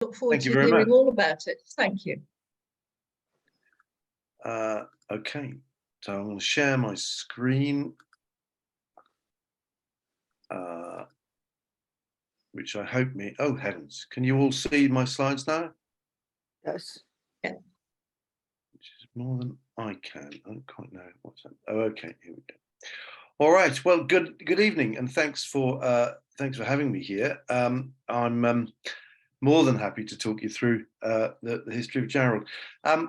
Look forward Thank you to very hearing much. all about it. Thank you. Okay, so I'm going to share my screen, which I hope oh heavens, can you all see my slides now? Yes. Yeah. Which is more than I can. I don't quite know what's that. Oh, okay, here we go. All right, well, good evening, and thanks for having me here. I'm more than happy to talk you through the history of Jarrold.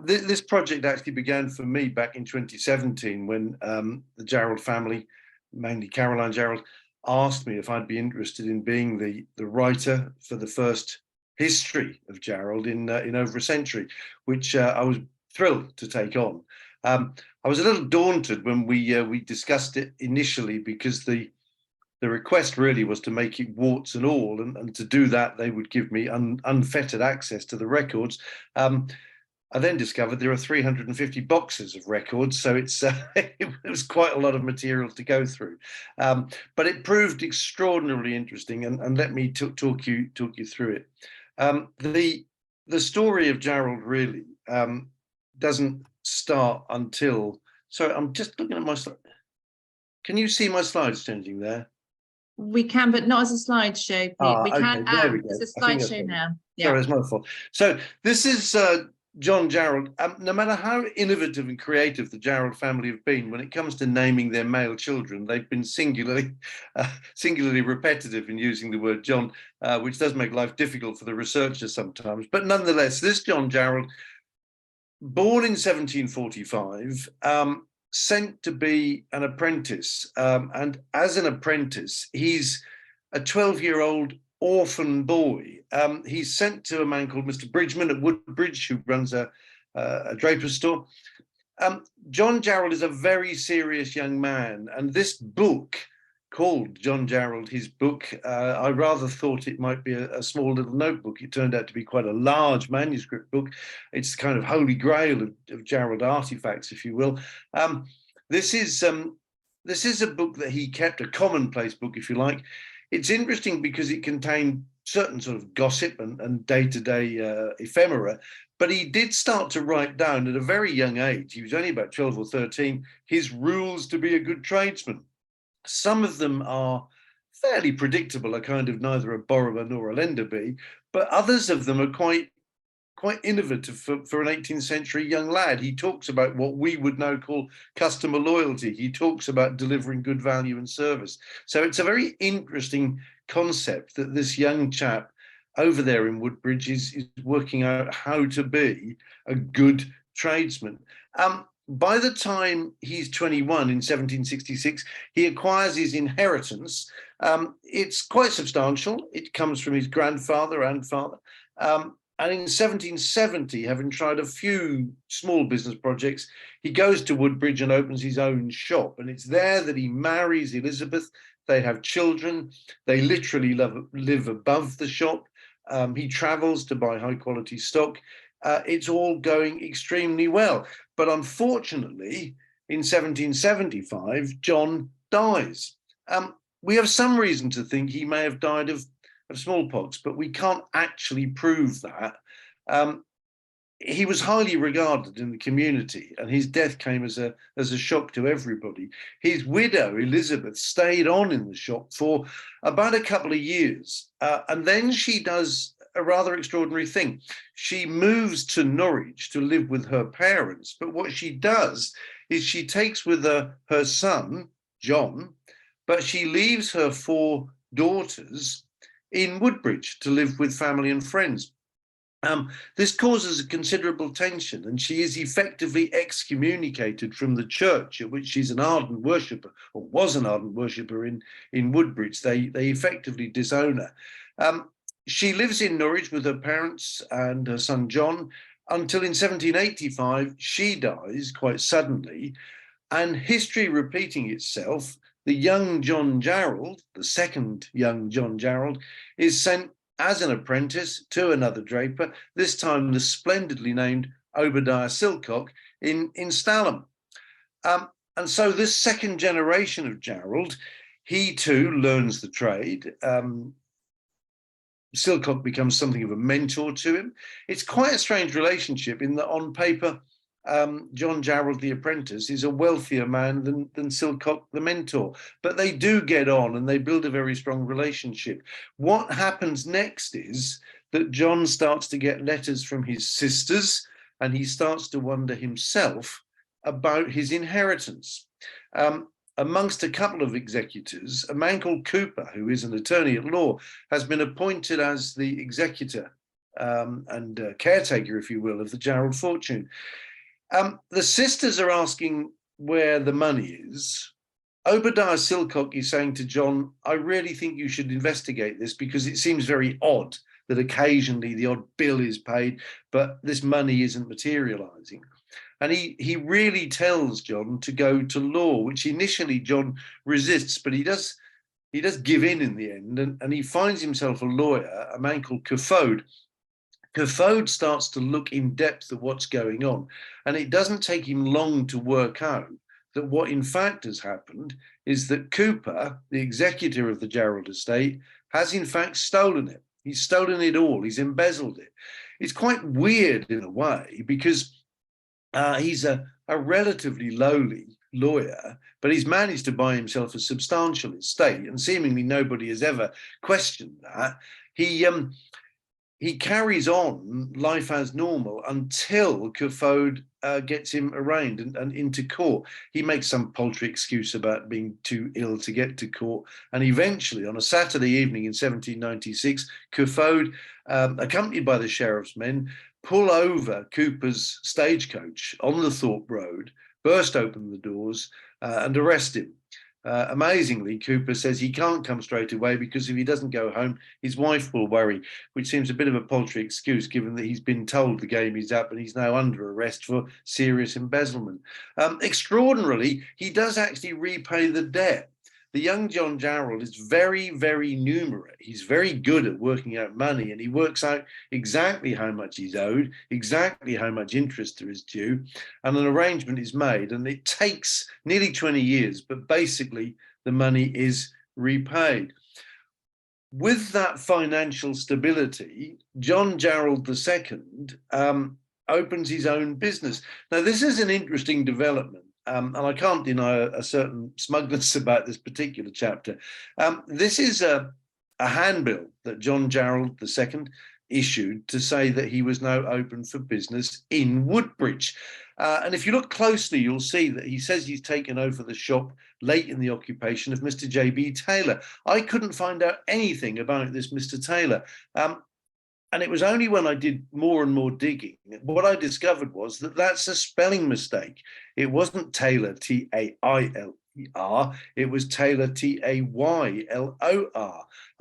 This project actually began for me back in 2017 when the Jarrold family, mainly Caroline Jarrold, asked me if I'd be interested in being the writer for the first history of Jarrold in over a century, which I was thrilled to take on. I was a little daunted when we discussed it initially because the request really was to make it warts and all, and to do that they would give me unfettered access to the records. I then discovered there are 350 boxes of records, so it's it was quite a lot of material to go through, but it proved extraordinarily interesting, and let me talk you through it. The story of Jarrold really doesn't start until, sorry, I'm just looking at my slide. Can you see my slides changing there? We can, but not as a slideshow, Pete. We can. There we go. It's a slideshow now. Yeah. Sorry, it's my fault. So this is John Jarrold. No matter how innovative and creative the Jarrold family have been, when it comes to naming their male children, they've been singularly repetitive in using the word John, which does make life difficult for the researchers sometimes. But nonetheless, this John Jarrold, born in 1745, sent to be an apprentice, and as an apprentice he's a 12-year-old orphan boy. He's sent to a man called Mr. Bridgman at Woodbridge, who runs a draper's store. John Jarrold is a very serious young man, and this book called John Jarrold, his book, I rather thought it might be a small little notebook. It turned out to be quite a large manuscript book. It's the kind of holy grail of Jarrold artifacts, if you will. This is a book that he kept, a commonplace book, if you like. It's interesting because it contained certain sort of gossip and day-to-day ephemera, but he did start to write down at a very young age, he was only about 12 or 13, his rules to be a good tradesman. Some of them are fairly predictable, a kind of neither a borrower nor a lender be, but others of them are quite innovative for an 18th century young lad. He talks about what we would now call customer loyalty. He talks about delivering good value and service. So it's a very interesting concept that this young chap over there in Woodbridge is working out how to be a good tradesman. By the time he's 21 in 1766, he acquires his inheritance. It's quite substantial. It comes from his grandfather and father. And in 1770, having tried a few small business projects, he goes to Woodbridge and opens his own shop. And it's there that he marries Elizabeth. They have children. They literally live above the shop. He travels to buy high quality stock. It's all going extremely well. But unfortunately, in 1775, John dies. We have some reason to think he may have died of smallpox, but we can't actually prove that. He was highly regarded in the community, and his death came as a shock to everybody. His widow, Elizabeth, stayed on in the shop for about a couple of years, and then she does a rather extraordinary thing. She moves to Norwich to live with her parents, but what she does is she takes with her her son, John, but she leaves her 4 daughters in Woodbridge to live with family and friends. This causes a considerable tension, and she is effectively excommunicated from the church at which she's an ardent worshipper, or was an ardent worshipper in Woodbridge. They effectively disown her. She lives in Norwich with her parents and her son John until in 1785 she dies quite suddenly, and history repeating itself, the young John Jarrold, the second young John Jarrold, is sent as an apprentice to another draper, this time the splendidly named Obadiah Silcock in Stalham. And so this second generation of Jarrold, he too learns the trade, Silcock becomes something of a mentor to him. It's quite a strange relationship in that on paper, John Jarrold, the apprentice, is a wealthier man than Silcock, the mentor. But they do get on and they build a very strong relationship. What happens next is that John starts to get letters from his sisters, and he starts to wonder himself about his inheritance. Amongst a couple of executors, a man called Cooper, who is an attorney at law, has been appointed as the executor and caretaker, if you will, of the Jarrold fortune. The sisters are asking where the money is. Obadiah Silcock is saying to John, I really think you should investigate this because it seems very odd that occasionally the odd bill is paid, but this money isn't materializing. And he really tells John to go to law, which initially John resists, but he does give in the end, and he finds himself a lawyer, a man called Cafode. Cafode starts to look in depth at what's going on, and it doesn't take him long to work out that what in fact has happened is that Cooper, the executor of the Jarrold estate, has in fact stolen it. He's stolen it all. He's embezzled it. It's quite weird in a way because he's a relatively lowly lawyer, but he's managed to buy himself a substantial estate, and seemingly nobody has ever questioned that. He carries on life as normal until Cafode gets him arraigned and into court. He makes some paltry excuse about being too ill to get to court. And eventually, on a Saturday evening in 1796, Cafode, accompanied by the sheriff's men, pull over Cooper's stagecoach on the Thorpe Road, burst open the doors and arrest him. Amazingly, Cooper says he can't come straight away because if he doesn't go home, his wife will worry, which seems a bit of a paltry excuse given that he's been told the game is up and he's now under arrest for serious embezzlement. Extraordinarily, he does actually repay the debt. The young John Jarrold is very, very numerate. He's very good at working out money, and he works out exactly how much he's owed, exactly how much interest there is due, and an arrangement is made. And it takes nearly 20 years, but basically the money is repaid. With that financial stability, John Jarrold II opens his own business. Now, this is an interesting development. And I can't deny a certain smugness about this particular chapter. This is a handbill that John Jarrold II issued to say that he was now open for business in Woodbridge. And if you look closely, you'll see that he says he's taken over the shop late in the occupation of Mr. J.B. Taylor. I couldn't find out anything about this Mr. Taylor. And it was only when I did more and more digging, what I discovered was that that's a spelling mistake. It wasn't Taylor, T-A-I-L-E-R, it was Taylor, T-A-Y-L-O-R.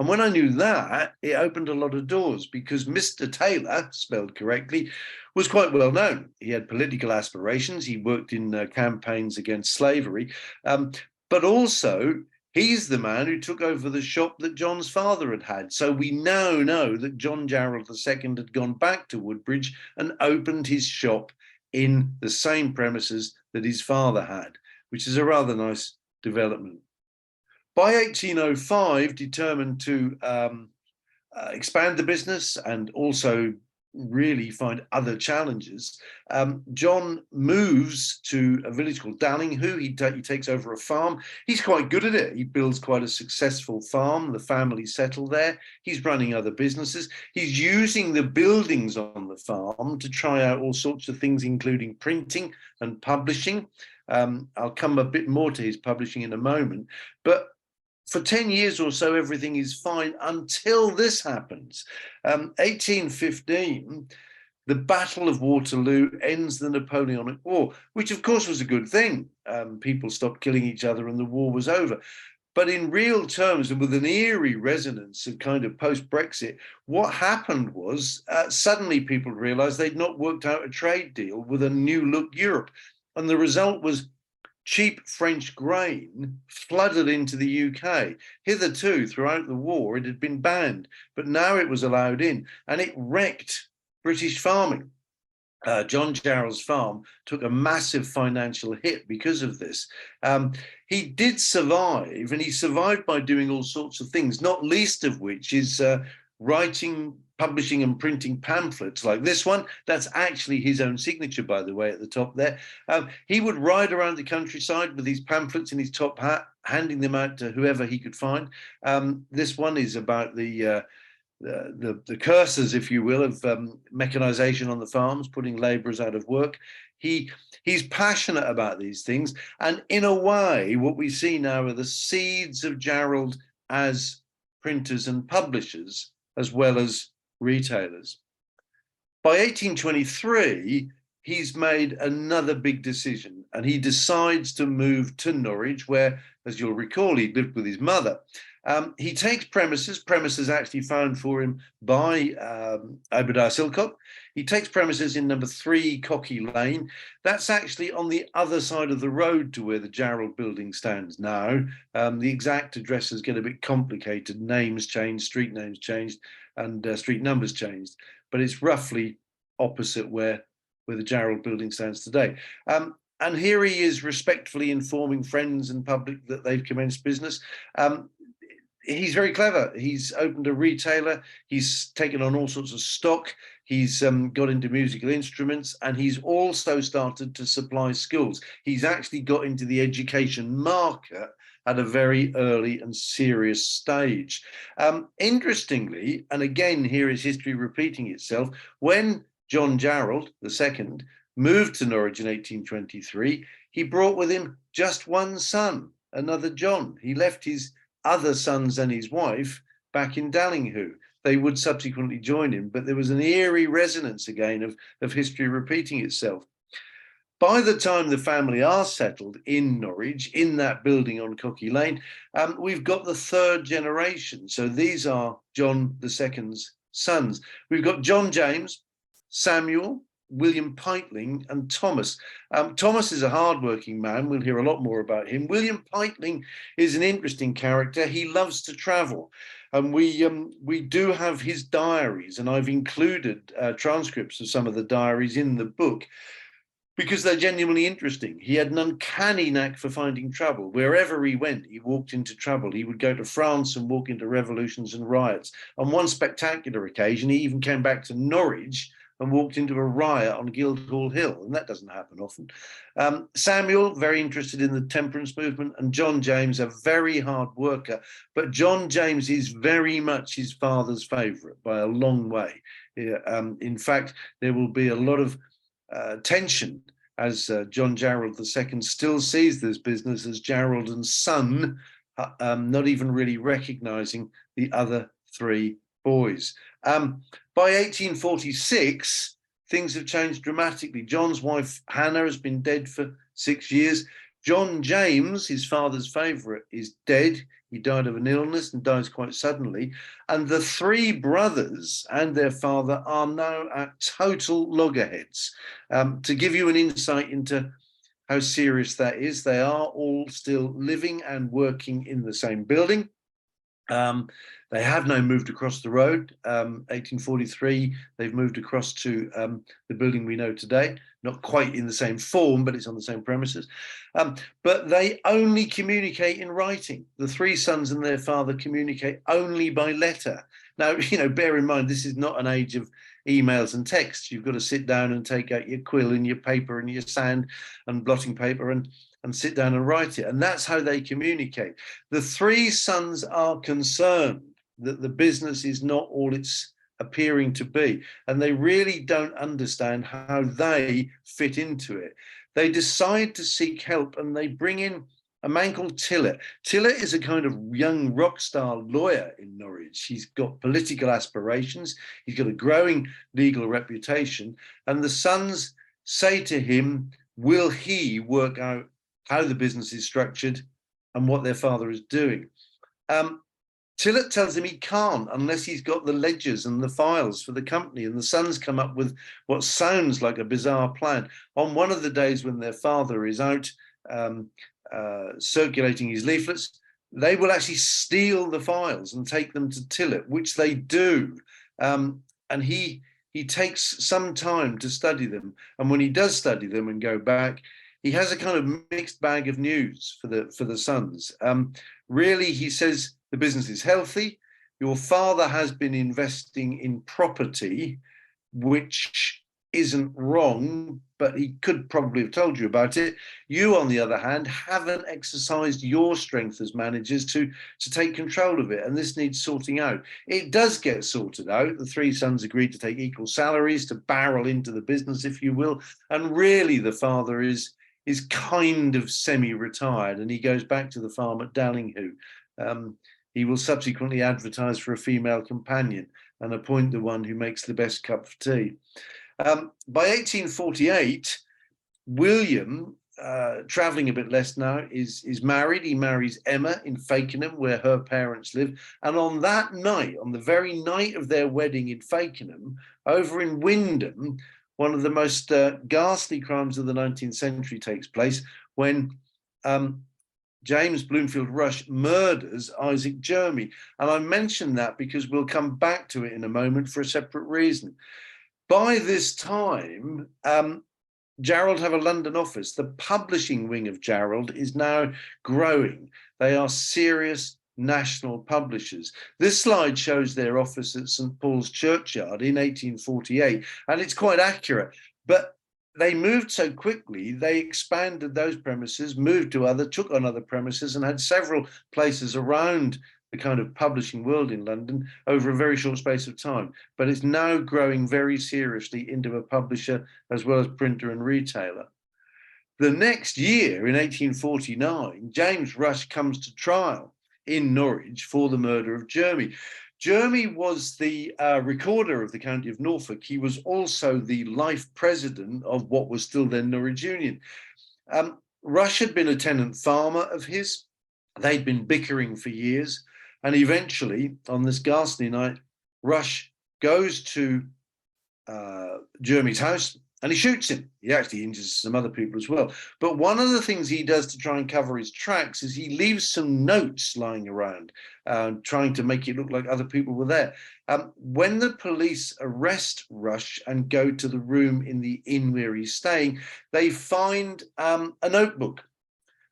And when I knew that, it opened a lot of doors because Mr. Taylor, spelled correctly, was quite well known. He had political aspirations. He worked in campaigns against slavery, but also he's the man who took over the shop that John's father had had. So we now know that John Jarrold II had gone back to Woodbridge and opened his shop in the same premises that his father had, which is a rather nice development. By 1805, determined to expand the business and also really find other challenges, John moves to a village called Dallinghoo. He takes over a farm. He's quite good at it. He builds quite a successful farm. The family settle there. He's running other businesses. He's using the buildings on the farm to try out all sorts of things, including printing and publishing. I'll come a bit more to his publishing in a moment, but for 10 years or so, everything is fine until this happens. 1815, the Battle of Waterloo ends the Napoleonic War, which of course was a good thing. People stopped killing each other and the war was over. But in real terms, and with an eerie resonance of kind of post-Brexit, what happened was suddenly people realized they'd not worked out a trade deal with a new look Europe. And the result was cheap French grain flooded into the UK. Hitherto, throughout the war, it had been banned, but now it was allowed in, and it wrecked British farming. John Jarrold's farm took a massive financial hit because of this. He did survive, and he survived by doing all sorts of things, not least of which is writing, publishing and printing pamphlets like this one. That's actually his own signature, by the way, at the top there. He would ride around the countryside with these pamphlets in his top hat, handing them out to whoever he could find. This one is about the curses, if you will, of mechanization on the farms, putting laborers out of work. He's passionate about these things. And in a way, what we see now are the seeds of Jarrold as printers and publishers, as well as retailers. By 1823, he's made another big decision, and he decides to move to Norwich, where, as you'll recall, he lived with his mother. He takes premises actually found for him by Obadiah Silcock. He takes premises in number 3 Cocky Lane. That's actually on the other side of the road to where the Jarrold building stands now. The exact addresses get a bit complicated. Names changed, street names changed, and street numbers changed. But it's roughly opposite where the Jarrold building stands today. And here he is respectfully informing friends and public that they've commenced business. He's very clever. He's opened a retailer. He's taken on all sorts of stock. He's got into musical instruments, and he's also started to supply schools. He's actually got into the education market at a very early and serious stage. Interestingly, and again, here is history repeating itself, when John Jarrold II moved to Norwich in 1823, he brought with him just one son, another John. He left his other sons and his wife back in Dallinghoo. They would subsequently join him, but there was an eerie resonance again of history repeating itself. By the time the family are settled in Norwich, in that building on Cocky Lane, we've got the 3rd generation. So these are John II's sons. We've got John James, Samuel, William Peitling and Thomas. Thomas is a hardworking man. We'll hear a lot more about him. William Peitling is an interesting character. He loves to travel. And we do have his diaries, and I've included transcripts of some of the diaries in the book because they're genuinely interesting. He had an uncanny knack for finding trouble. Wherever he went, he walked into trouble. He would go to France and walk into revolutions and riots. On one spectacular occasion, he even came back to Norwich and walked into a riot on Guildhall Hill, and that doesn't happen often. Samuel, very interested in the temperance movement, and John James, a very hard worker, but John James is very much his father's favourite by a long way. In fact, there will be a lot of tension as John Jarrold II still sees this business as Jarrold and Son, not even really recognising the other 3 boys. By 1846, things have changed dramatically. John's wife, Hannah, has been dead for 6 years. John James, his father's favourite, is dead. He died of an illness and dies quite suddenly. And the 3 brothers and their father are now at total loggerheads. To give you an insight into how serious that is, they are all still living and working in the same building. They have now moved across the road. 1843, they've moved across to the building we know today. Not quite in the same form, but it's on the same premises. But they only communicate in writing. The 3 sons and their father communicate only by letter. Now, bear in mind, this is not an age of emails and texts. You've got to sit down and take out your quill and your paper and your sand and blotting paper and sit down and write it. And that's how they communicate. The 3 sons are concerned that the business is not all it's appearing to be, and they really don't understand how they fit into it. They decide to seek help, and they bring in a man called Tillett. Tillett is a kind of young rock star lawyer in Norwich. He's got political aspirations. He's got a growing legal reputation. And the sons say to him, will he work out how the business is structured and what their father is doing? Tillett tells him he can't unless he's got the ledgers and the files for the company, and the sons come up with what sounds like a bizarre plan. On one of the days when their father is out circulating his leaflets, they will actually steal the files and take them to Tillett, which they do. And he takes some time to study them. And when he does study them and go back, he has a kind of mixed bag of news for the sons. Really, he says the business is healthy. Your father has been investing in property, which isn't wrong, but he could probably have told you about it. You, on the other hand, haven't exercised your strength as managers to take control of it, and this needs sorting out. It does get sorted out. The three sons agreed to take equal salaries, to barrel into the business, if you will, and really the father is kind of semi-retired, and he goes back to the farm at Dallinghoo. He will subsequently advertise for a female companion and appoint the one who makes the best cup of tea. By 1848, William, traveling a bit less now, is married. He marries Emma in Fakenham, where her parents live. And on that night, on the very night of their wedding in Fakenham, over in Wymondham, one of the most ghastly crimes of the 19th century takes place when James Bloomfield Rush murders Isaac Jermy. And I mention that because we'll come back to it in a moment for a separate reason. By this time, Jarrold have a London office. The publishing wing of Jarrold is now growing. They are serious national publishers. This slide shows their office at St. Paul's Churchyard in 1848, and it's quite accurate. But they moved so quickly, they expanded those premises, took on other premises, and had several places around the kind of publishing world in London over a very short space of time. But it's now growing very seriously into a publisher as well as printer and retailer. The next year, in 1849, James Rush comes to trial in Norwich for the murder of Jermy. Jermy was the recorder of the county of Norfolk. He was also the life president of what was still then Norwich Union. Rush had been a tenant farmer of his. They'd been bickering for years. And eventually, on this ghastly night, Rush goes to Jermy's house and he shoots him. He actually injures some other people as well. But one of the things he does to try and cover his tracks is he leaves some notes lying around, trying to make it look like other people were there. When the police arrest Rush and go to the room in the inn where he's staying, they find a notebook.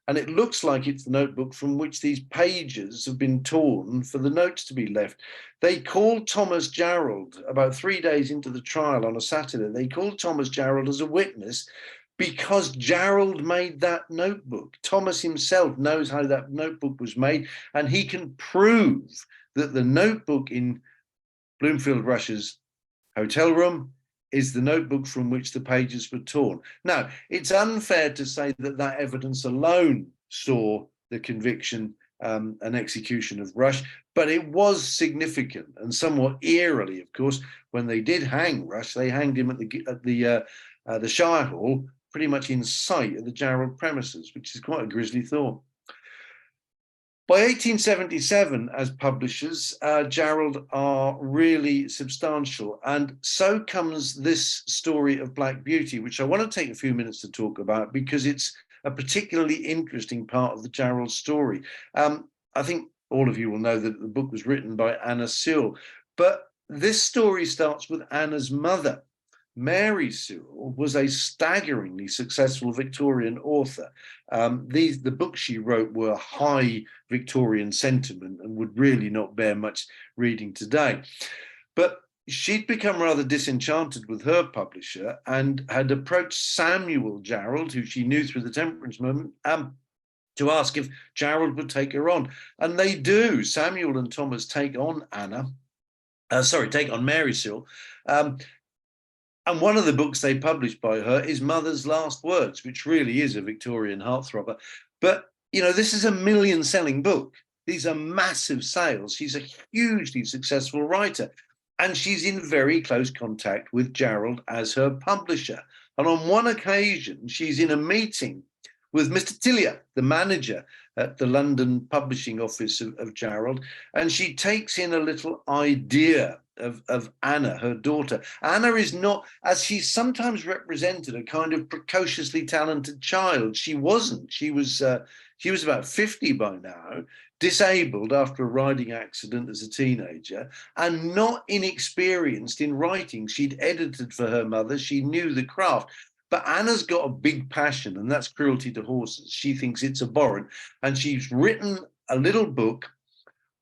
And it looks like it's the notebook from which these pages have been torn for the notes to be left. They called Thomas Jarrold about 3 days into the trial on a Saturday. They called Thomas Jarrold as a witness because Jarrold made that notebook. Thomas himself knows how that notebook was made, and he can prove that the notebook in Bloomfield Rush's hotel room is the notebook from which the pages were torn. Now, it's unfair to say that that evidence alone saw the conviction and execution of Rush, but it was significant, and somewhat eerily, of course, when they did hang Rush, they hanged him at the Shire Hall, pretty much in sight of the Jarrold premises, which is quite a grisly thought. By 1877, as publishers, Jarrold are really substantial, and so comes this story of Black Beauty, which I want to take a few minutes to talk about because it's a particularly interesting part of the Jarrold story. I think all of you will know that the book was written by Anna Sewell, but this story starts with Anna's mother. Mary Sewell was a staggeringly successful Victorian author. The books she wrote were high Victorian sentiment and would really not bear much reading today. But she'd become rather disenchanted with her publisher and had approached Samuel Jarrold, who she knew through the temperance movement, to ask if Jarrold would take her on. And they do. Samuel and Thomas take on Mary Sewell. And one of the books they published by her is Mother's Last Words, which really is a Victorian heartthrobber. But, you know, this is a million-selling book. These are massive sales. She's a hugely successful writer. And she's in very close contact with Jarrold as her publisher. And on one occasion, she's in a meeting with Mr. Tillier, the manager at the London publishing office of Jarrold, and she takes in a little idea of Anna, her daughter. Anna is not, as she's sometimes represented, a kind of precociously talented child. She wasn't. She was about 50 by now, disabled after a riding accident as a teenager, and not inexperienced in writing. She'd edited for her mother. She knew the craft. But Anna's got a big passion, and that's cruelty to horses. She thinks it's abhorrent, and she's written a little book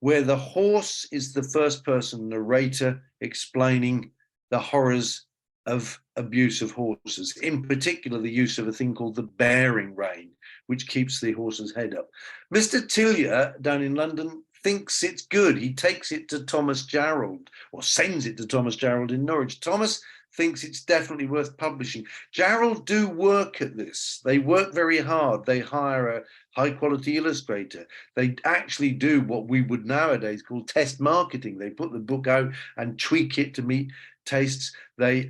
where the horse is the first person narrator explaining the horrors of abuse of horses, in particular the use of a thing called the bearing rein, which keeps the horse's head up. Mr. Tillier down in London thinks it's good. He takes it to Thomas Jarrold, or sends it to Thomas Jarrold in Norwich. Thomas thinks it's definitely worth publishing. Jarrold do work at this. They work very hard. They hire a high quality illustrator. They actually do what we would nowadays call test marketing. They put the book out and tweak it to meet tastes. They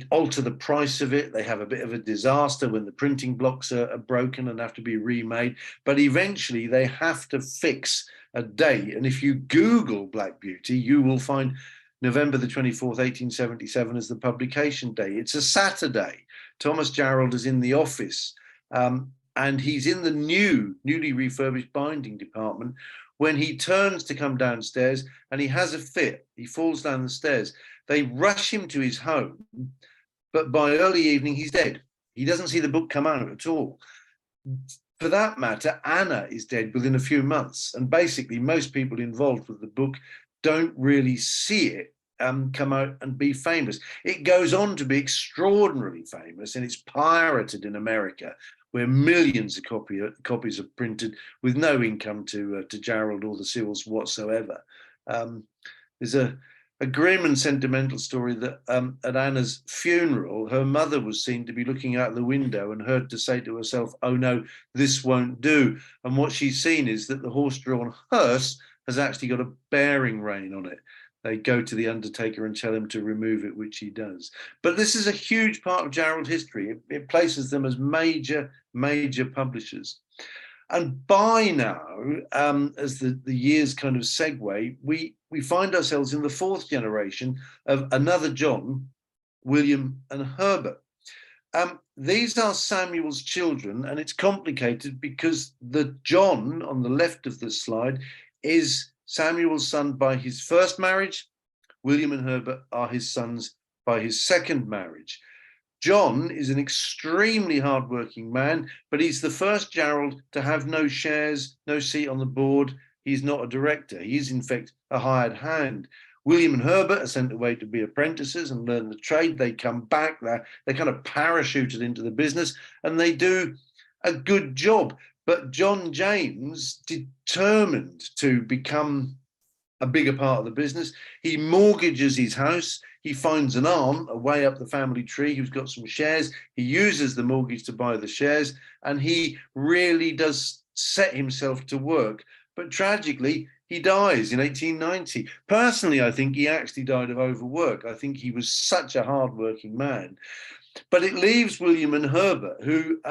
alter the price of it. They have a bit of a disaster when the printing blocks are broken and have to be remade. But eventually they have to fix a date. And if you Google Black Beauty, you will find November the 24th, 1877 as the publication day. It's a Saturday. Thomas Jarrold is in the office and he's in the newly refurbished binding department when he turns to come downstairs and he has a fit. He falls down the stairs. They rush him to his home, but by early evening, he's dead. He doesn't see the book come out at all. For that matter, Anna is dead within a few months. And basically, most people involved with the book don't really see it come out and be famous. It goes on to be extraordinarily famous, and it's pirated in America, where millions of copies are printed with no income to Jarrold or the Seals whatsoever. There's a grim and sentimental story that at Anna's funeral, her mother was seen to be looking out the window and heard to say to herself, "Oh no, this won't do." And what she's seen is that the horse-drawn hearse has actually got a bearing rein on it. They go to the undertaker and tell him to remove it, which he does. But this is a huge part of Jarrold history. It places them as major publishers. And by now, as the years kind of segue, we find ourselves in the fourth generation of another John, William and Herbert. These are Samuel's children, and it's complicated because the John on the left of the slide is Samuel's son by his first marriage. William and Herbert are his sons by his second marriage. John is an extremely hardworking man, but he's the first Jarrold to have no shares, no seat on the board. He's not a director. He's, in fact, a hired hand. William and Herbert are sent away to be apprentices and learn the trade. They come back, they're kind of parachuted into the business, and they do a good job. But John James, determined to become a bigger part of the business, he mortgages his house. He finds an aunt away up the family tree who's got some shares. He uses the mortgage to buy the shares, and he really does set himself to work. But tragically, he dies in 1890. Personally, I think he actually died of overwork. I think he was such a hardworking man. But it leaves William and Herbert, who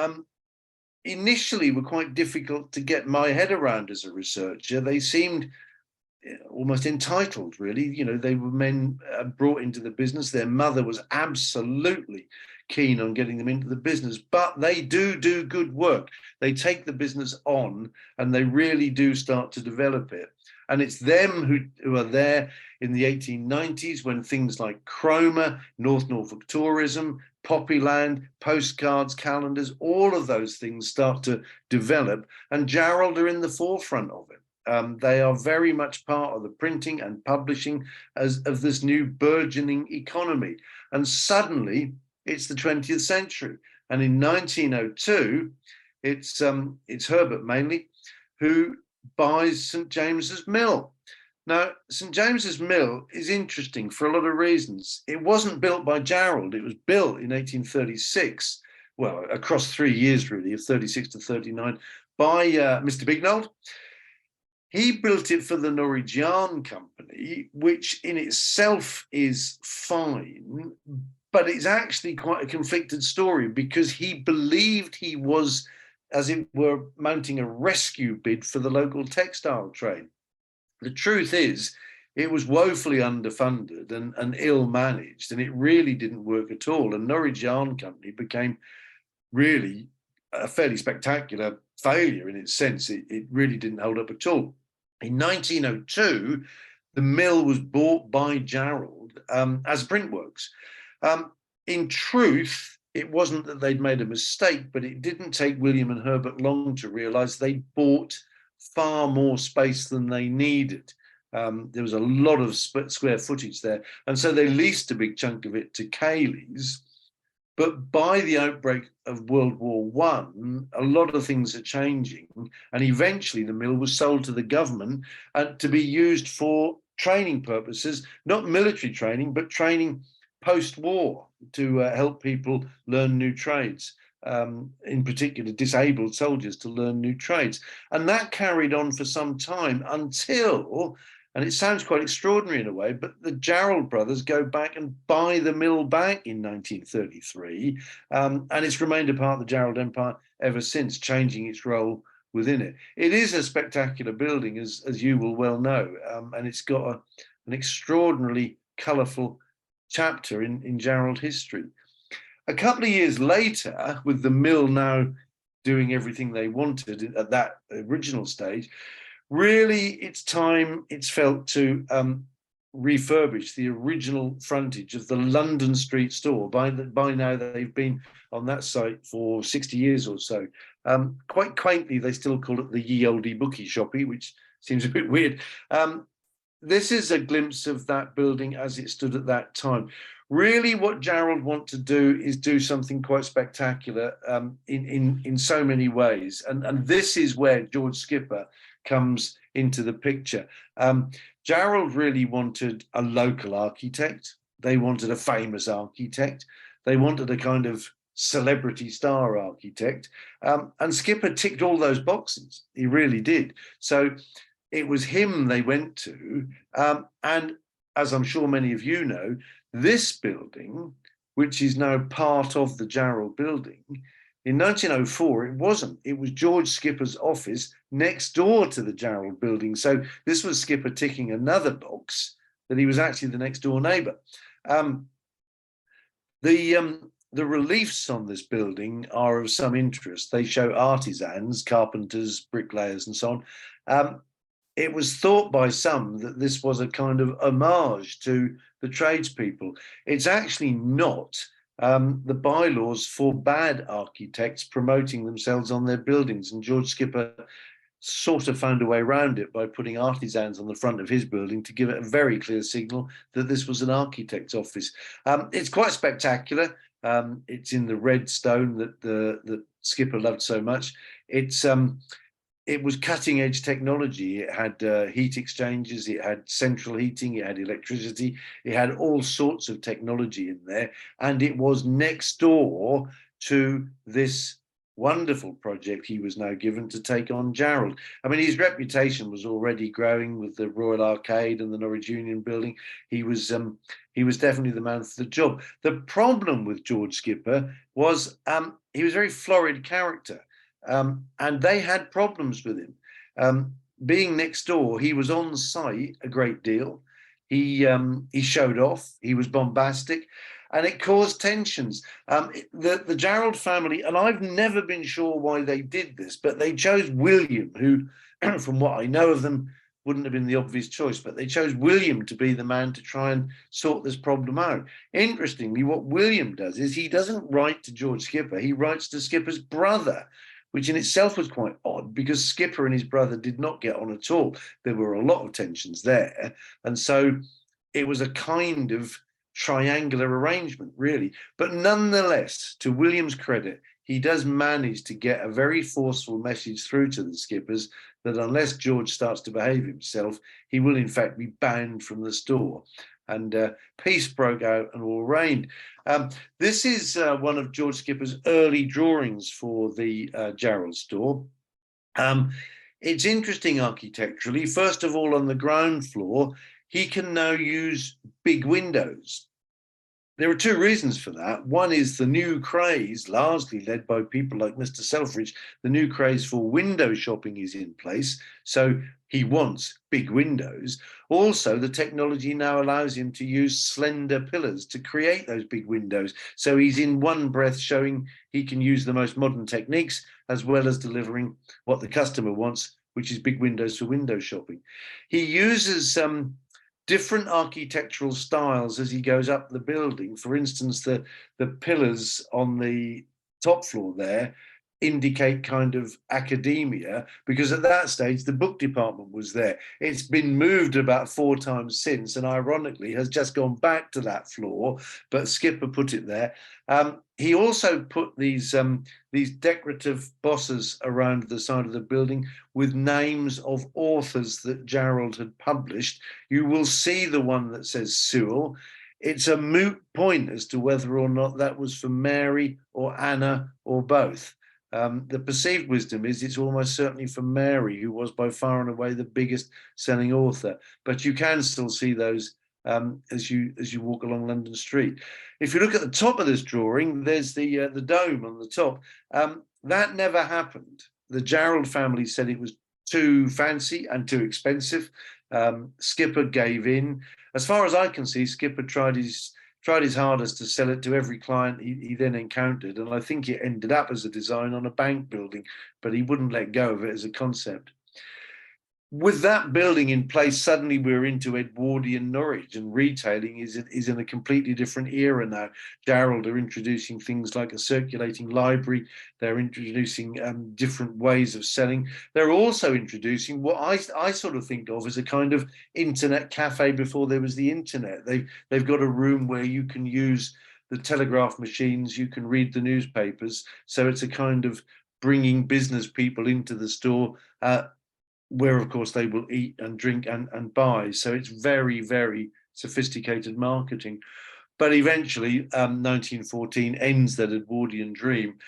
initially were quite difficult to get my head around as a researcher. They seemed almost entitled, really. You know, they were men brought into the business. Their mother was absolutely keen on getting them into the business, but they do good work. They take the business on and they really do start to develop it. And it's them who are there in the 1890s when things like Cromer, North Norfolk tourism, Poppyland, postcards, calendars, all of those things start to develop, and Jarrold are in the forefront of it. They are very much part of the printing and publishing of this new burgeoning economy. And suddenly it's the 20th century. And in 1902, it's Herbert mainly who buys St. James's Mill. Now, St. James's Mill is interesting for a lot of reasons. It wasn't built by Jarrold. It was built in 1836, well, across 3 years, really, of 36 to 39, by Mr. Bignold. He built it for the Norwich Yarn Company, which in itself is fine, but it's actually quite a conflicted story because he believed he was, as it were, mounting a rescue bid for the local textile trade. The truth is, it was woefully underfunded and ill-managed, and it really didn't work at all. And Norwich Yarn Company became really a fairly spectacular failure in its sense. It really didn't hold up at all. In 1902, the mill was bought by Jarrold as Printworks. In truth, it wasn't that they'd made a mistake, but it didn't take William and Herbert long to realize they bought far more space than they needed. There was a lot of square footage there. And so they leased a big chunk of it to Cayley's. But by the outbreak of World War One, a lot of things are changing. And eventually the mill was sold to the government to be used for training purposes, not military training, but training post-war to help people learn new trades. In particular, disabled soldiers to learn new trades. And that carried on for some time until, and it sounds quite extraordinary in a way, but the Jarrold brothers go back and buy the mill back in 1933. And it's remained a part of the Jarrold Empire ever since, changing its role within it. It is a spectacular building, as you will well know, and it's got an extraordinarily colourful chapter in Jarrold history. A couple of years later, with the mill now doing everything they wanted at that original stage, really it's felt to refurbish the original frontage of the London Street store. By now, they've been on that site for 60 years or so. Quite quaintly, they still call it the Ye Olde Bookie Shoppy, which seems a bit weird. This is a glimpse of that building as it stood at that time. Really, what Jarrold want to do is do something quite spectacular in so many ways. And this is where George Skipper comes into the picture. Jarrold really wanted a local architect. They wanted a famous architect. They wanted a kind of celebrity star architect. And Skipper ticked all those boxes. He really did. So it was him they went to. And as I'm sure many of you know, this building, which is now part of the Jarrold building, in 1904, it wasn't. It was George Skipper's office next door to the Jarrold building. So this was Skipper ticking another box that he was actually the next door neighbour. The reliefs on this building are of some interest. They show artisans, carpenters, bricklayers, and so on. It was thought by some that this was a kind of homage to the tradespeople. It's actually not. The bylaws forbade architects promoting themselves on their buildings, and George Skipper sort of found a way around it by putting artisans on the front of his building to give it a very clear signal that this was an architect's office. It's quite spectacular. It's in the red stone that Skipper loved so much. It was cutting edge technology. It had heat exchangers, it had central heating, it had electricity, it had all sorts of technology in there. And it was next door to this wonderful project he was now given to take on Jarrold. I mean, his reputation was already growing with the Royal Arcade and the Norwich Union building. He was definitely the man for the job. The problem with George Skipper was he was a very florid character. And they had problems with him. Being next door, he was on site a great deal. He showed off. He was bombastic, and it caused tensions. The Jarrold family, and I've never been sure why they did this, but they chose William, who, from what I know of them, wouldn't have been the obvious choice, but they chose William to be the man to try and sort this problem out. Interestingly, what William does is he doesn't write to George Skipper. He writes to Skipper's brother, which in itself was quite odd because Skipper and his brother did not get on at all. There were a lot of tensions there. And so it was a kind of triangular arrangement, really. But nonetheless, to William's credit, he does manage to get a very forceful message through to the Skippers that unless George starts to behave himself, he will in fact be banned from the store. And peace broke out and all reigned. This is one of George Skipper's early drawings for the Jarrold store. It's interesting architecturally. First of all, on the ground floor, he can now use big windows. There are two reasons for that. One is the new craze, largely led by people like Mr. Selfridge. The new craze for window shopping is in place. So he wants big windows. Also, the technology now allows him to use slender pillars to create those big windows. So he's in one breath showing he can use the most modern techniques as well as delivering what the customer wants, which is big windows for window shopping. He uses different architectural styles as he goes up the building. For instance, the pillars on the top floor there indicate kind of academia, because at that stage the book department was there. It's been moved about 4 times since, and ironically has just gone back to that floor, but Skipper put it there. He also put these decorative bosses around the side of the building with names of authors that Jarrold had published. You will see the one that says Sewell. It's a moot point as to whether or not that was for Mary or Anna or both. The perceived wisdom is it's almost certainly for Mary, who was by far and away the biggest selling author. But you can still see those as you walk along London Street. If you look at the top of this drawing, there's the dome on the top. That never happened. The Jarrold family said it was too fancy and too expensive. Skipper gave in. As far as I can see, Skipper tried his hardest to sell it to every client he then encountered, and I think it ended up as a design on a bank building, but he wouldn't let go of it as a concept. With that building in place, suddenly we're into Edwardian Norwich, and retailing is in a completely different era now. Jarrold are introducing things like a circulating library. They're introducing different ways of selling. They're also introducing what I sort of think of as a kind of internet cafe before there was the internet. They've got a room where you can use the telegraph machines, you can read the newspapers. So it's a kind of bringing business people into the store, where of course they will eat and drink and buy. So it's very, very sophisticated marketing. But eventually 1914 ends that Edwardian dream.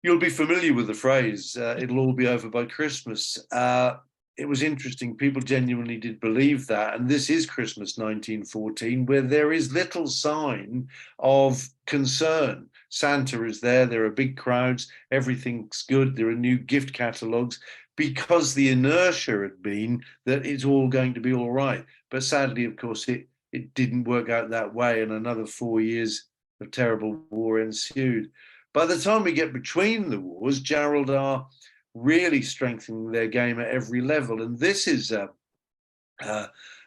You'll be familiar with the phrase, it'll all be over by Christmas. It was interesting, people genuinely did believe that, and this is Christmas 1914, where there is little sign of concern. Santa is there are big crowds, everything's good, there are new gift catalogues, because the inertia had been that it's all going to be all right. But sadly, of course, it didn't work out that way, and another 4 years of terrible war ensued. By the time we get between the wars, Jarrold are really strengthening their game at every level. And this is an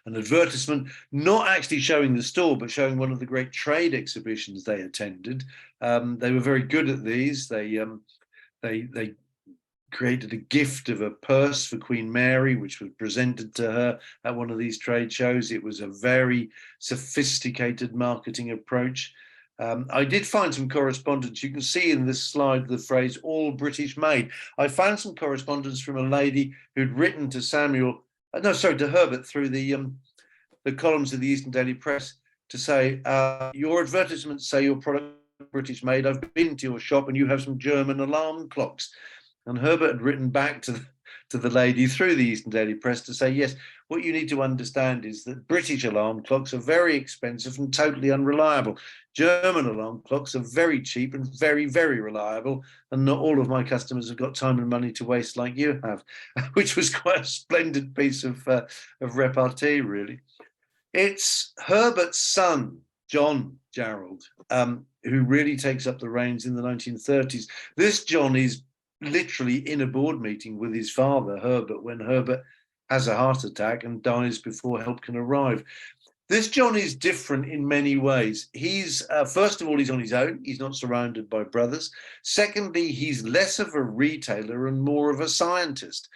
advertisement, not actually showing the store, but showing one of the great trade exhibitions they attended. They were very good at these. They created a gift of a purse for Queen Mary, which was presented to her at one of these trade shows. It was a very sophisticated marketing approach. I did find some correspondence. You can see in this slide the phrase "all British made." I found some correspondence from a lady who'd written to to Herbert through the columns of the Eastern Daily Press to say, your advertisements say your product is British made. I've been to your shop and you have some German alarm clocks. And Herbert had written back to the lady through the Eastern Daily Press to say, yes, what you need to understand is that British alarm clocks are very expensive and totally unreliable. German alarm clocks are very cheap and very, very reliable. And not all of my customers have got time and money to waste like you have, which was quite a splendid piece of repartee, really. It's Herbert's son, John Jarrold, who really takes up the reins in the 1930s. This John is literally in a board meeting with his father, Herbert, when Herbert has a heart attack and dies before help can arrive. This John is different in many ways. He's, first of all, he's on his own. He's not surrounded by brothers. Secondly, he's less of a retailer and more of a scientist.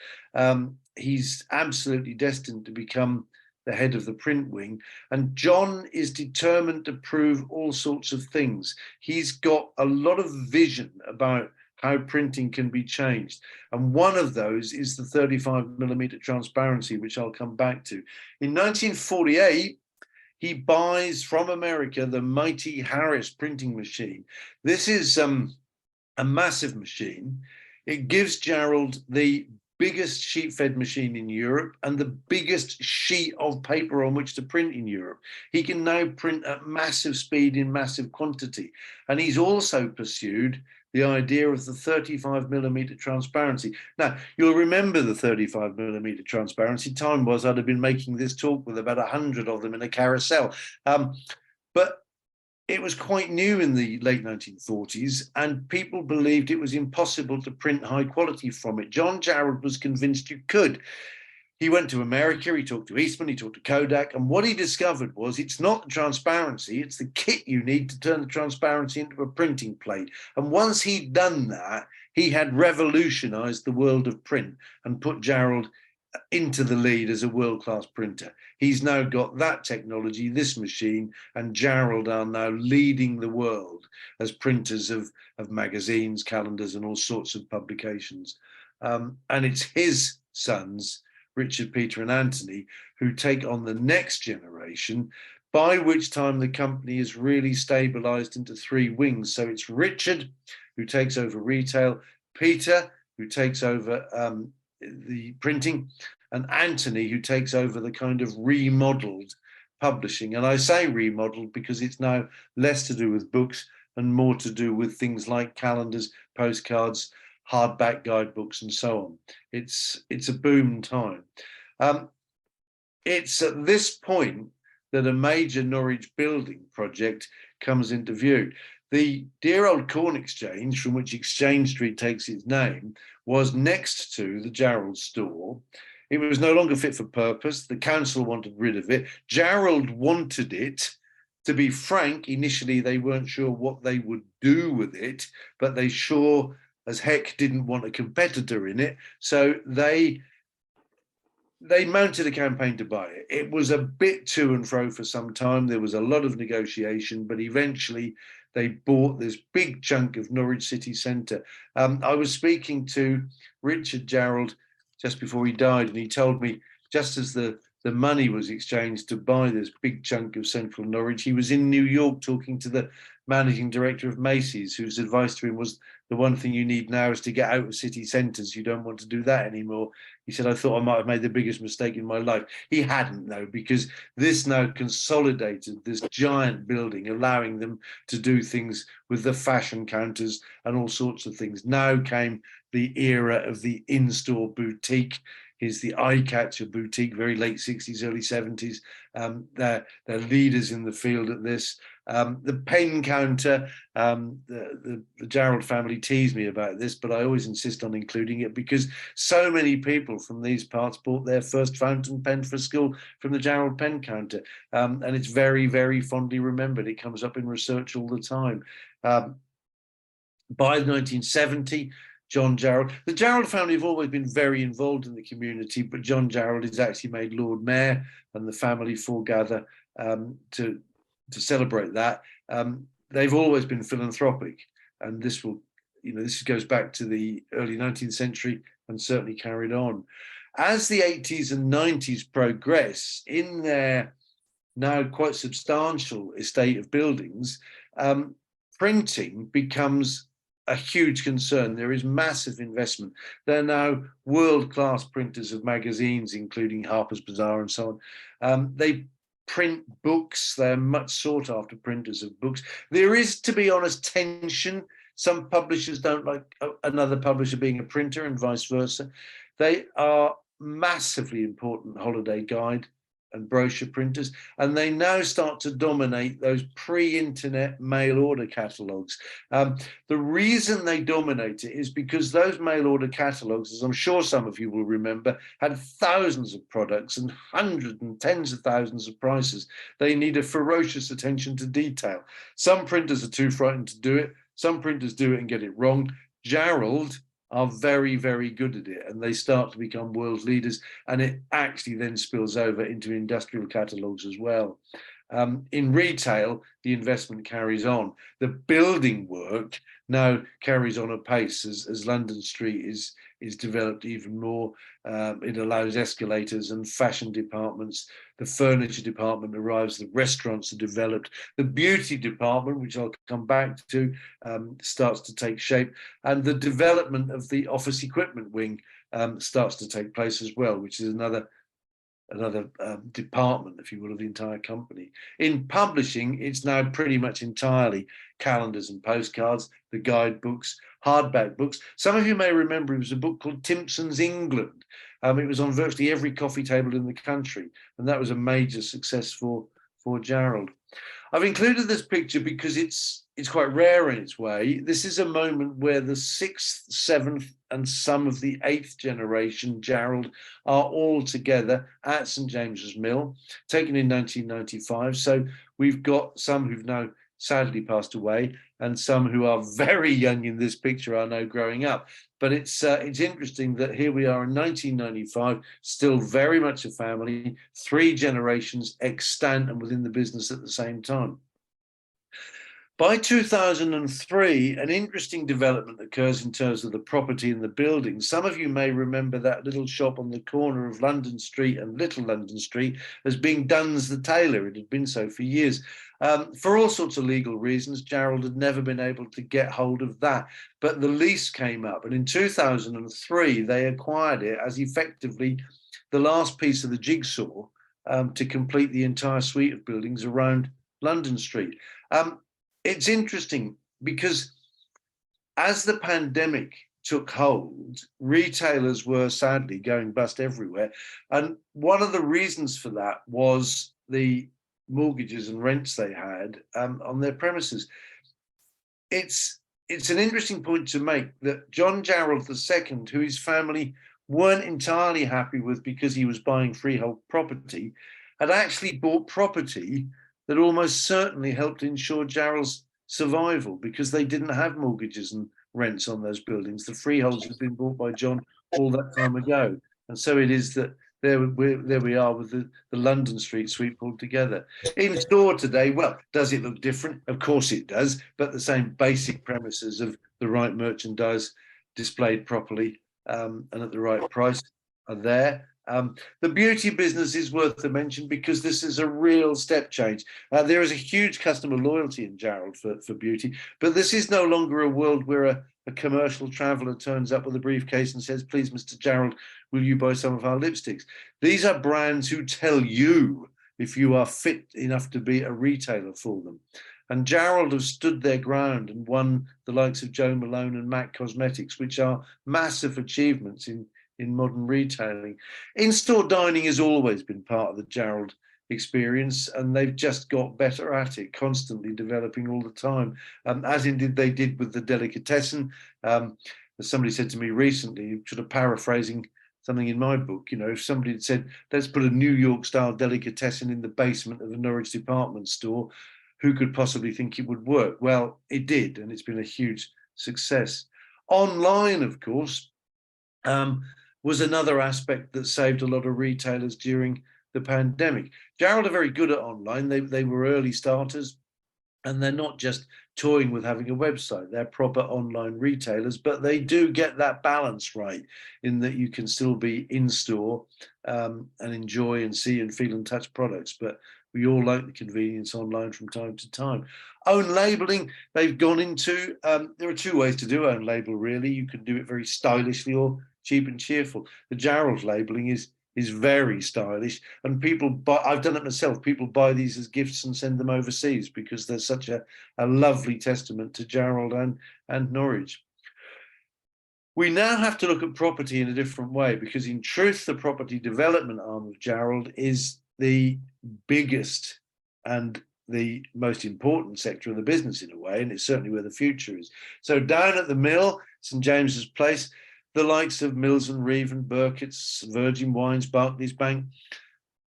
He's absolutely destined to become the head of the print wing. And John is determined to prove all sorts of things. He's got a lot of vision about how printing can be changed. And one of those is the 35mm transparency, which I'll come back to. In 1948, he buys from America the mighty Harris printing machine. This is a massive machine. It gives Jarrold the biggest sheet-fed machine in Europe and the biggest sheet of paper on which to print in Europe. He can now print at massive speed in massive quantity. And he's also pursued the idea of the 35mm transparency. Now, you'll remember the 35mm transparency. Time was I'd have been making this talk with about 100 of them in a carousel. But it was quite new in the late 1940s, and people believed it was impossible to print high quality from it. John Jarrold was convinced you could. He went to America, he talked to Eastman, he talked to Kodak, and what he discovered was it's not the transparency, it's the kit you need to turn the transparency into a printing plate. And once he'd done that, he had revolutionized the world of print and put Jarrold into the lead as a world-class printer. He's now got that technology, this machine, and Jarrold are now leading the world as printers of magazines, calendars, and all sorts of publications. And it's his sons, Richard, Peter, and Anthony, who take on the next generation, by which time the company is really stabilized into three wings. So it's Richard, who takes over retail, Peter, who takes over the printing, and Anthony, who takes over the kind of remodeled publishing. And I say remodeled because it's now less to do with books and more to do with things like calendars, postcards, hardback guidebooks, and so on. It's a boom time. It's at this point that a major Norwich building project comes into view. The dear old Corn Exchange, from which Exchange Street takes its name, was next to the Jarrold store. It was no longer fit for purpose. The council wanted rid of it. Jarrold wanted it. To be frank, initially they weren't sure what they would do with it, but they sure as heck didn't want a competitor in it. So they mounted a campaign to buy it. It was a bit to and fro for some time. There was a lot of negotiation, but eventually they bought this big chunk of Norwich city centre. I was speaking to Richard Jarrold just before he died, and he told me just as the money was exchanged to buy this big chunk of central Norwich, he was in New York talking to the managing director of Macy's, whose advice to him was, the one thing you need now is to get out of city centres. You don't want to do that anymore. He said, I thought I might have made the biggest mistake in my life. He hadn't, though, because this now consolidated this giant building, allowing them to do things with the fashion counters and all sorts of things. Now came the era of the in-store boutique. Is the eye-catcher boutique, very late 60s, early 70s. They're leaders in the field at this. The pen counter, the Jarrold family tease me about this, but I always insist on including it because so many people from these parts bought their first fountain pen for school from the Jarrold pen counter. And it's very, very fondly remembered. It comes up in research all the time. By 1970, John Jarrold. The Jarrold family have always been very involved in the community, but John Jarrold is actually made Lord Mayor, and the family foregather to celebrate that. They've always been philanthropic, and this goes back to the early 19th century and certainly carried on. As the 80s and 90s progress in their now quite substantial estate of buildings, printing becomes a huge concern. There is massive investment. They're now world-class printers of magazines, including Harper's Bazaar and so on. They print books. They're much sought after printers of books. There is, to be honest, tension. Some publishers don't like another publisher being a printer and vice versa. They are massively important holiday guide and brochure printers, and they now start to dominate those pre-internet mail order catalogues. The reason they dominate it is because those mail order catalogues, as I'm sure some of you will remember, had thousands of products and hundreds and tens of thousands of prices. They need a ferocious attention to detail. Some printers are too frightened to do it. Some printers do it and get it wrong. Jarrold are very, very good at it, and they start to become world leaders, and it actually then spills over into industrial catalogues as well. In retail, the investment carries on. The building work now carries on apace as London Street is developed even more. It allows escalators and fashion departments. The furniture department arrives. The restaurants are developed. The beauty department, which I'll come back to, starts to take shape. And the development of the office equipment wing starts to take place as well, which is another department, if you will, of the entire company. In publishing, it's now pretty much entirely calendars and postcards, the guidebooks, hardback books. Some of you may remember it was a book called Timpson's England. It was on virtually every coffee table in the country, and that was a major success for Jarrold. I've included this picture because it's it's quite rare in its way. This is a moment where the 6th, 7th, and some of the 8th generation Jarrold are all together at St James's Mill, taken in 1995. So we've got some who've now sadly passed away, and some who are very young in this picture are now growing up. But it's interesting that here we are in 1995, still very much a family, 3 generations extant and within the business at the same time. By 2003, an interesting development occurs in terms of the property and the building. Some of you may remember that little shop on the corner of London Street and Little London Street as being Dunn's the tailor. It had been so for years. For all sorts of legal reasons, Jarrold had never been able to get hold of that. But the lease came up, and in 2003, they acquired it as effectively the last piece of the jigsaw to complete the entire suite of buildings around London Street. It's interesting because as the pandemic took hold, retailers were sadly going bust everywhere. And one of the reasons for that was the mortgages and rents they had on their premises. It's an interesting point to make that John Jarrold II, who his family weren't entirely happy with because he was buying freehold property, had actually bought property that almost certainly helped ensure Jarrold's survival because they didn't have mortgages and rents on those buildings. The freeholds had been bought by John all that time ago. And so it is that there we are with the London Street suite pulled together. In store today, well, does it look different? Of course it does, but the same basic premises of the right merchandise displayed properly and at the right price are there. The beauty business is worth a mention because this is a real step change. There is a huge customer loyalty in Jarrold for beauty, but this is no longer a world where a commercial traveller turns up with a briefcase and says, please, Mr. Jarrold, will you buy some of our lipsticks? These are brands who tell you if you are fit enough to be a retailer for them. And Jarrold have stood their ground and won the likes of Jo Malone and MAC Cosmetics, which are massive achievements in modern retailing. In-store dining has always been part of the Jarrold experience, and they've just got better at it, constantly developing all the time, as indeed they did with the delicatessen. As somebody said to me recently, sort of paraphrasing something in my book, you know, if somebody had said, let's put a New York style delicatessen in the basement of a Norwich department store, who could possibly think it would work? Well, it did, and it's been a huge success. Online, of course, was another aspect that saved a lot of retailers during the pandemic. Jarrold are very good at online. They were early starters, and they're not just toying with having a website. They're proper online retailers, but they do get that balance right in that you can still be in store and enjoy and see and feel and touch products. But we all like the convenience online from time to time. Own labeling, they've gone into, there are 2 ways to do own label, really. You can do it very stylishly or cheap and cheerful. The Jarrold labeling is very stylish, and people buy, I've done it myself, people buy these as gifts and send them overseas because they're such a lovely testament to Jarrold and Norwich. We now have to look at property in a different way because in truth, the property development arm of Jarrold is the biggest and the most important sector of the business in a way, and it's certainly where the future is. So down at the mill, St James's Place, the likes of Mills and Reeve and Burkitt's, Virgin Wines, Barclays Bank,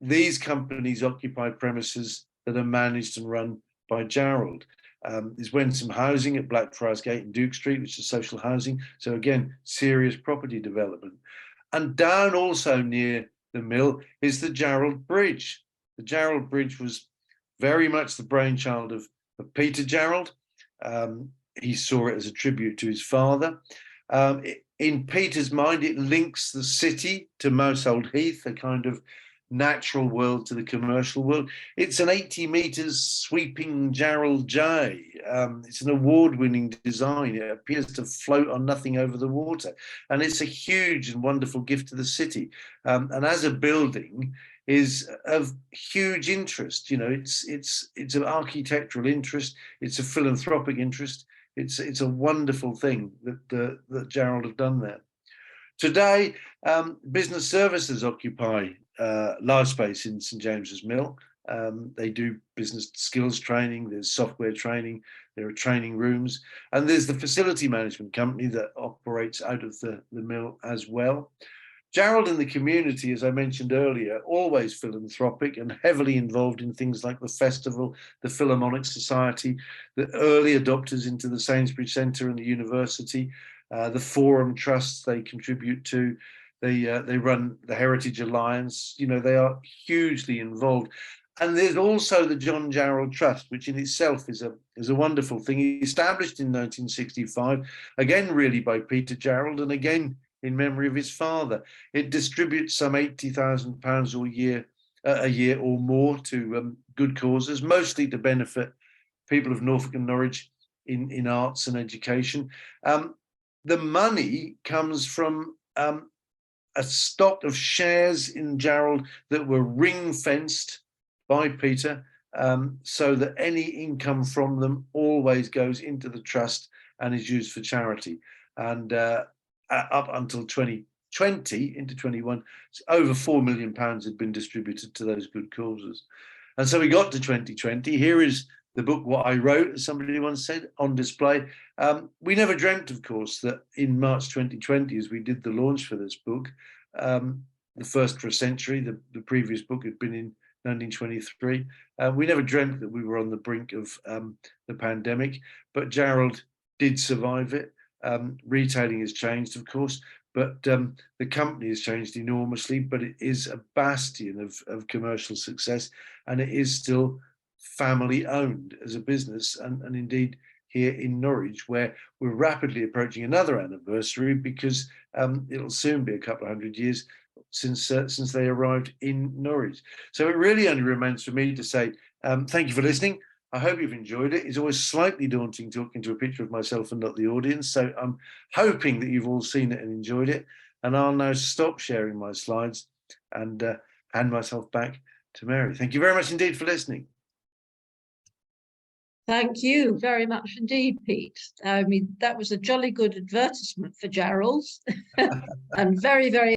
these companies occupy premises that are managed and run by Jarrold. There's Wensum Housing at Blackfriars Gate and Duke Street, which is social housing. So again, serious property development. And down also near the mill is the Jarrold Bridge. The Jarrold Bridge was very much the brainchild of Peter Jarrold. He saw it as a tribute to his father. In Peter's mind, it links the city to Mousehold Heath, a kind of natural world to the commercial world. It's an 80 meters sweeping Jarrold J. It's an award-winning design. It appears to float on nothing over the water. And it's a huge and wonderful gift to the city. And as a building is of huge interest. You know, it's an architectural interest. It's a philanthropic interest. It's a wonderful thing that Jarrold have done there. Today, business services occupy large space in St James's Mill. They do business skills training, there's software training, there are training rooms, and there's the facility management company that operates out of the mill as well. Jarrold in the community, as I mentioned earlier, always philanthropic and heavily involved in things like the festival, the Philharmonic Society, the early adopters into the Sainsbury Centre and the university, the Forum Trusts they contribute to. They run the Heritage Alliance. You know, they are hugely involved. And there's also the John Jarrold Trust, which in itself is a wonderful thing. Established in 1965, again really by Peter Jarrold, and again in memory of his father. It distributes some £80,000 a year or more to good causes, mostly to benefit people of Norfolk and Norwich in arts and education. The money comes from a stock of shares in Jarrold that were ring-fenced by Peter, so that any income from them always goes into the trust and is used for charity. And up until 2020, into 21, over £4 million had been distributed to those good causes. And so we got to 2020. Here is the book, What I Wrote, as somebody once said, on display. We never dreamt, of course, that in March 2020, as we did the launch for this book, the first for a century, the previous book had been in 1923. We never dreamt that we were on the brink of the pandemic, but Jarrold did survive it. Retailing has changed, of course, but the company has changed enormously, but it is a bastion of commercial success, and it is still family owned as a business, and indeed here in Norwich, where we're rapidly approaching another anniversary, because it'll soon be a couple of 100 years since they arrived in Norwich. So it really only remains for me to say thank you for listening. I hope you've enjoyed it. It's always slightly daunting talking to a picture of myself and not the audience. So I'm hoping that you've all seen it and enjoyed it. And I'll now stop sharing my slides and hand myself back to Mary. Thank you very much indeed for listening. Thank you very much indeed, Pete. I mean, that was a jolly good advertisement for Jarrold's and very, very